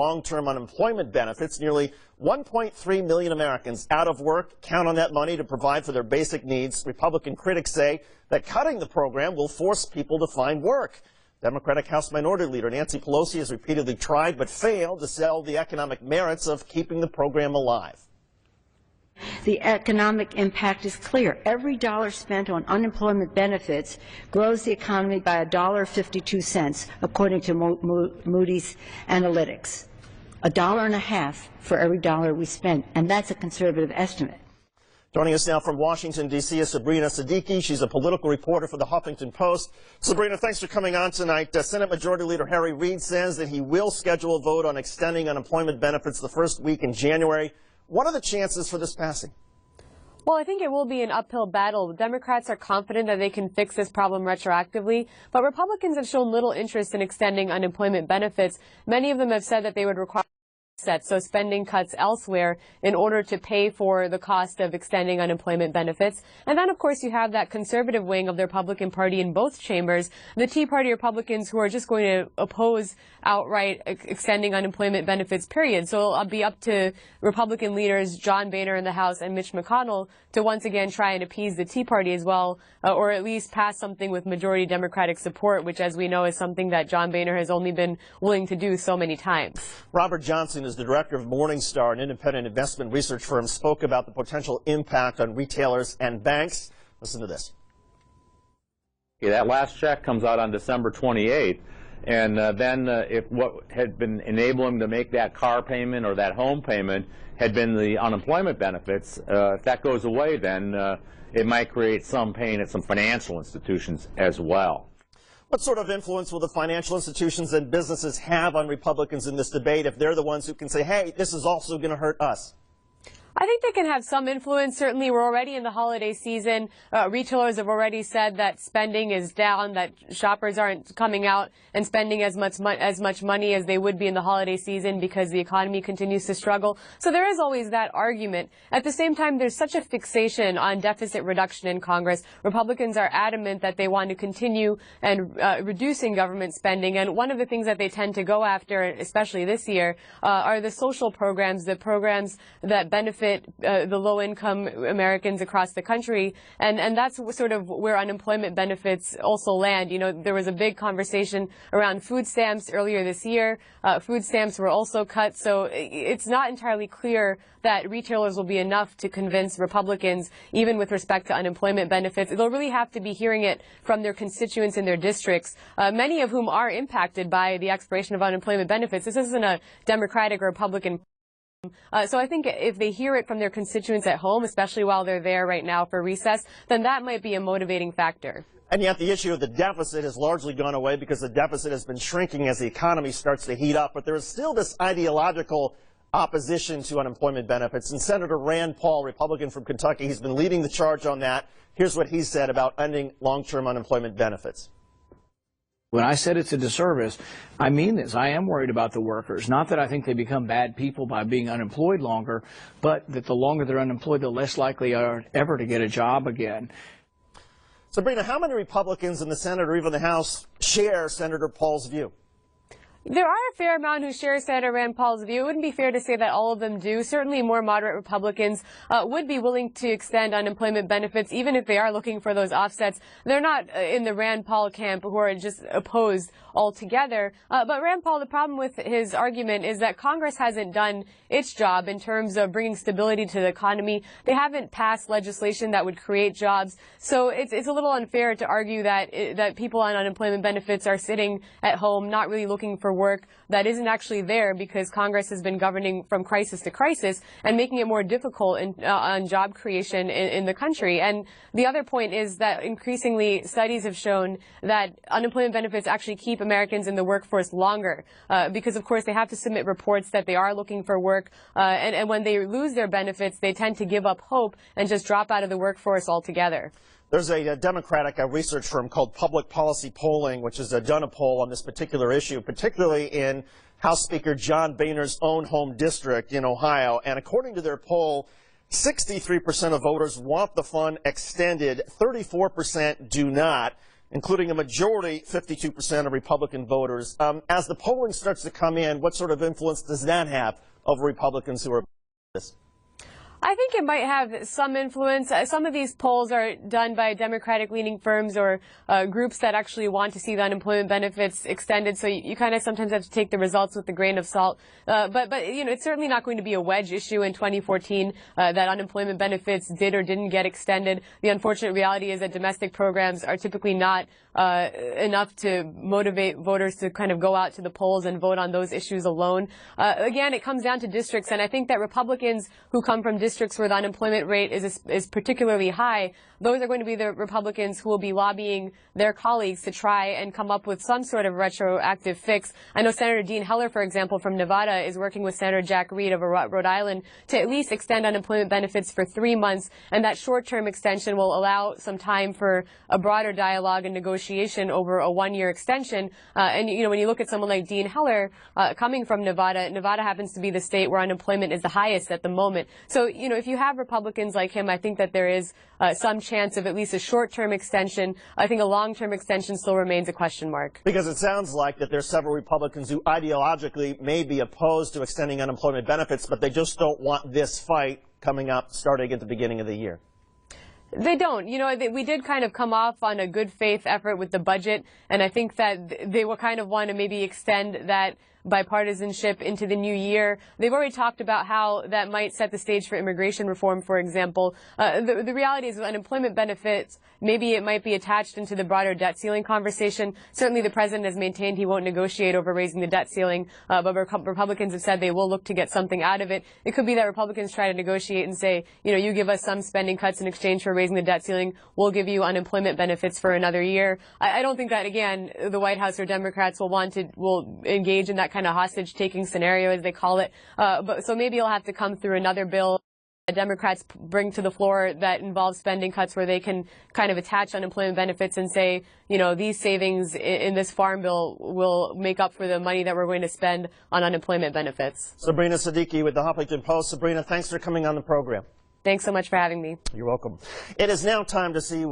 long-term unemployment benefits. Nearly 1.3 million Americans out of work count on that money to provide for their basic needs. Republican critics say that cutting the program will force people to find work. Democratic House Minority Leader Nancy Pelosi has repeatedly tried but failed to sell the economic merits of keeping the program alive. The economic impact is clear. Every dollar spent on unemployment benefits grows the economy by $1.52, according to Moody's Analytics. $1.50 for every dollar we spend, and that's a conservative estimate. Joining us now from Washington, D.C. is Sabrina Siddiqui. She's a political reporter for the Huffington Post. Sabrina, thanks for coming on tonight. Senate Majority Leader Harry Reid says that he will schedule a vote on extending unemployment benefits the first week in January. What are the chances for this passing? Well, I think it will be an uphill battle. Democrats are confident that they can fix this problem retroactively, but Republicans have shown little interest in extending unemployment benefits. Many of them have said that they would require so spending cuts elsewhere in order to pay for the cost of extending unemployment benefits. And then, of course, you have that conservative wing of the Republican Party in both chambers, the Tea Party Republicans, who are just going to oppose outright extending unemployment benefits, period. So it'll be up to Republican leaders John Boehner in the House and Mitch McConnell to once again try and appease the Tea Party as well, or at least pass something with majority Democratic support, which, as we know, is something that John Boehner has only been willing to do so many times. Robert Johnson is the director of Morningstar, an independent investment research firm, spoke about the potential impact on retailers and banks. Listen to this. Okay, that last check comes out on December 28th, and then if what had been enabling to make that car payment or that home payment had been the unemployment benefits, if that goes away, then it might create some pain at some financial institutions as well. What sort of influence will the financial institutions and businesses have on Republicans in this debate if they're the ones who can say, hey, this is also going to hurt us? I think they can have some influence. Certainly, we're already in the holiday season. Retailers have already said that spending is down, that shoppers aren't coming out and spending as much money as they would be in the holiday season because the economy continues to struggle. So there is always that argument. At the same time, there's such a fixation on deficit reduction in Congress. Republicans are adamant that they want to continue and reducing government spending. And one of the things that they tend to go after, especially this year, are the social programs, the programs that benefit the low-income Americans across the country, and that's sort of where unemployment benefits also land. You know, there was a big conversation around food stamps earlier this year. Food stamps were also cut, so it's not entirely clear that retailers will be enough to convince Republicans, even with respect to unemployment benefits. They'll really have to be hearing it from their constituents in their districts, many of whom are impacted by the expiration of unemployment benefits. This isn't a Democratic or Republican. So I think if they hear it from their constituents at home, especially while they're there right now for recess, then that might be a motivating factor. And yet the issue of the deficit has largely gone away because the deficit has been shrinking as the economy starts to heat up. But there is still this ideological opposition to unemployment benefits. And Senator Rand Paul, Republican from Kentucky, he's been leading the charge on that. Here's what he said about ending long-term unemployment benefits. When I said it's a disservice, I mean this. I am worried about the workers. Not that I think they become bad people by being unemployed longer, but that the longer they're unemployed, the less likely are ever to get a job again. Sabrina, how many Republicans in the Senate or even the House share Senator Paul's view? There are a fair amount who share Senator Rand Paul's view. It wouldn't be fair to say that all of them do. Certainly more moderate Republicans would be willing to extend unemployment benefits, even if they are looking for those offsets. They're not in the Rand Paul camp who are just opposed altogether. But Rand Paul, the problem with his argument is that Congress hasn't done its job in terms of bringing stability to the economy. They haven't passed legislation that would create jobs. So it's a little unfair to argue that people on unemployment benefits are sitting at home, not really looking for work that isn't actually there because Congress has been governing from crisis to crisis and making it more difficult on job creation in the country. And the other point is that increasingly studies have shown that unemployment benefits actually keep Americans in the workforce longer because, of course, they have to submit reports that they are looking for work. And when they lose their benefits, they tend to give up hope and just drop out of the workforce altogether. There's a Democratic research firm called Public Policy Polling, which has done a poll on this particular issue, particularly in House Speaker John Boehner's own home district in Ohio. And according to their poll, 63% of voters want the fund extended, 34% do not. including a majority, 52% of Republican voters. As the polling starts to come in, what sort of influence does that have over Republicans who are this? I think it might have some influence. Some of these polls are done by Democratic-leaning firms or groups that actually want to see the unemployment benefits extended. So you kind of sometimes have to take the results with a grain of salt. But you know, it's certainly not going to be a wedge issue in 2014 that unemployment benefits did or didn't get extended. The unfortunate reality is that domestic programs are typically not enough to motivate voters to kind of go out to the polls and vote on those issues alone. Again, it comes down to districts, and I think that Republicans who come from districts where the unemployment rate is particularly high, those are going to be the Republicans who will be lobbying their colleagues to try and come up with some sort of retroactive fix. I know Senator Dean Heller, for example, from Nevada, is working with Senator Jack Reed of Rhode Island to at least extend unemployment benefits for 3 months, and that short-term extension will allow some time for a broader dialogue and negotiation over a 1-year extension. And, you know, when you look at someone like Dean Heller coming from Nevada, Nevada happens to be the state where unemployment is the highest at the moment. So, you know, if you have Republicans like him, I think that there is some chance of at least a short-term extension. I think a long-term extension still remains a question mark. Because it sounds like that there's several Republicans who ideologically may be opposed to extending unemployment benefits, but they just don't want this fight coming up starting at the beginning of the year. They don't. You know, we did kind of come off on a good faith effort with the budget, and I think that they will kind of want to maybe extend that bipartisanship into the new year. They've already talked about how that might set the stage for immigration reform, for example. The reality is with unemployment benefits, maybe it might be attached into the broader debt ceiling conversation. Certainly the president has maintained he won't negotiate over raising the debt ceiling, but Republicans have said they will look to get something out of it. It could be that Republicans try to negotiate and say, you know, you give us some spending cuts in exchange for raising the debt ceiling, we'll give you unemployment benefits for another year. I don't think that, again, the White House or Democrats will engage in that kind of hostage-taking scenario, as they call it. So maybe it'll have to come through another bill the Democrats bring to the floor that involves spending cuts where they can kind of attach unemployment benefits and say, you know, these savings in this farm bill will make up for the money that we're going to spend on unemployment benefits. Sabrina Siddiqui with the Huffington Post. Sabrina, thanks for coming on the program. Thanks so much for having me. You're welcome. It is now time to see what